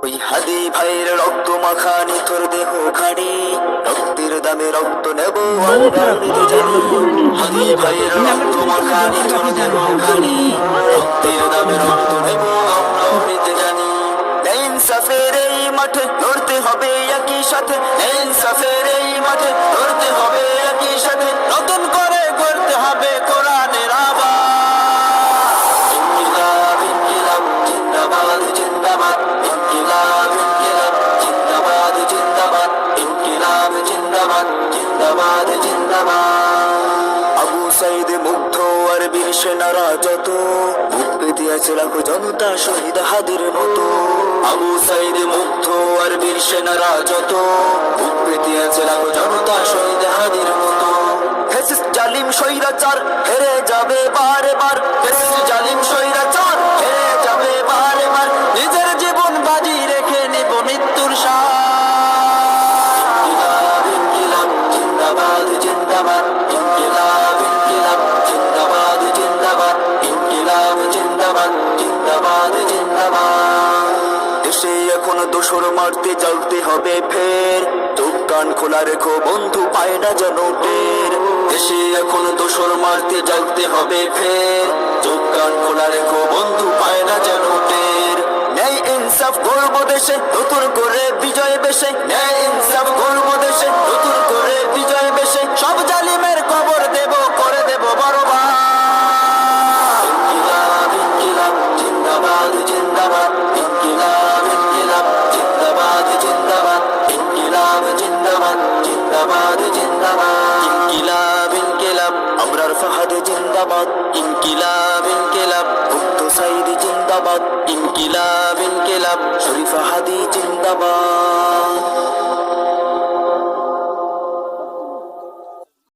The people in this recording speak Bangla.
ওই হাদি ভাইয়ের রক্ত মাখা নিথর দেহ ঘাড়ি, রক্তের দামে রক্ত নেব আমরা উড়িতে জানি। হাদি ভাইয়ের রক্ত মাখা নিথর দেহ ঘাড়ি, রক্তের দামে রক্ত নেব আমরা উড়িতে জানি। ইনসাফের এই মাঠে লড়তে হবে একই সাথে, ইনসাফের এই মাঠে লড়তে হবে একই সাথে, নতুন করে গড়তে হবে কোরআনের আবাদ। ইনকিলাব ইনকিলাব জিন্দাবাদ জিন্দাবাদ, ইনকিলাব ইনকিলাব জিন্দাবাদ জিন্দাবাদ, ইনকিলাব জিন্দাবাদ জিন্দাবাদ জিন্দাবাদ। আবু সাইদ মুগ্ধ আর বীর সেনারা যত, বুক পেতে আছে লাখো জনতা শহীদ হাদির মতো। আবু সাইদ মুগ্ধ আর বীর সেনারা যত, বুক পেতে আছে লাখো জনতা শহীদ হাদির মতো। ফ্যাসিস্ট জালিম স্বৈরাচার হেরে যাবে বারে বার, ফ্যাসিস্ট জালিম স্বৈরাচার হেরে যাবে বারে বার, নিজের জীবন বাজি রেখে নিব মৃত্যুর স্বাদ। ইনকিলাব ইনকিলাব জিন্দাবাদ জিন্দাবাদ, ইনকিলাব ইনকিলাব জিন্দাবাদ জিন্দাবাদ, ইনকিলাব জিন্দাবাদ জিন্দাবাদ জিন্দাবাদ। দেশে এখন দোসর মারতে জ্বলতে হবে ফের, চোখ কান খোলা রেখো বন্ধু পায় না যেন টের। দেশে এখন দোসর মারতে জ্বলতে হবে ফের, চোখ কান খোলা রেখো বন্ধু পায় না যেন টের। ন্যায় ইনসাফ গর্ব দেশে নতুন করে বিজয় বেশে, ন্যায় ইনসাফ গর্ব দেশে নতুন করে বিজয় বেশে, সব জালিমের কবর দেব করে দেব বরবাদ। ইনকিলাব ইনকিলাব জিন্দাবাদ জিন্দাবাদ, ইনকিলাব ইনকিলাব জিন্দাবাদ জিন্দাবাদ, ইনকিলাব জিন্দাবাদ জিন্দাবাদ জিন্দাবাদ। ইনকিলাব ইনকিলাব আমরার ফাহাদ জিন্দাবাদ, ইনকিলাব ইনকিলাব মুগ্ধ সাইদ জিন্দাবাদ, ইনকিলাব ইনকিলাব শরীফ হাদি জিন্দাবাদ।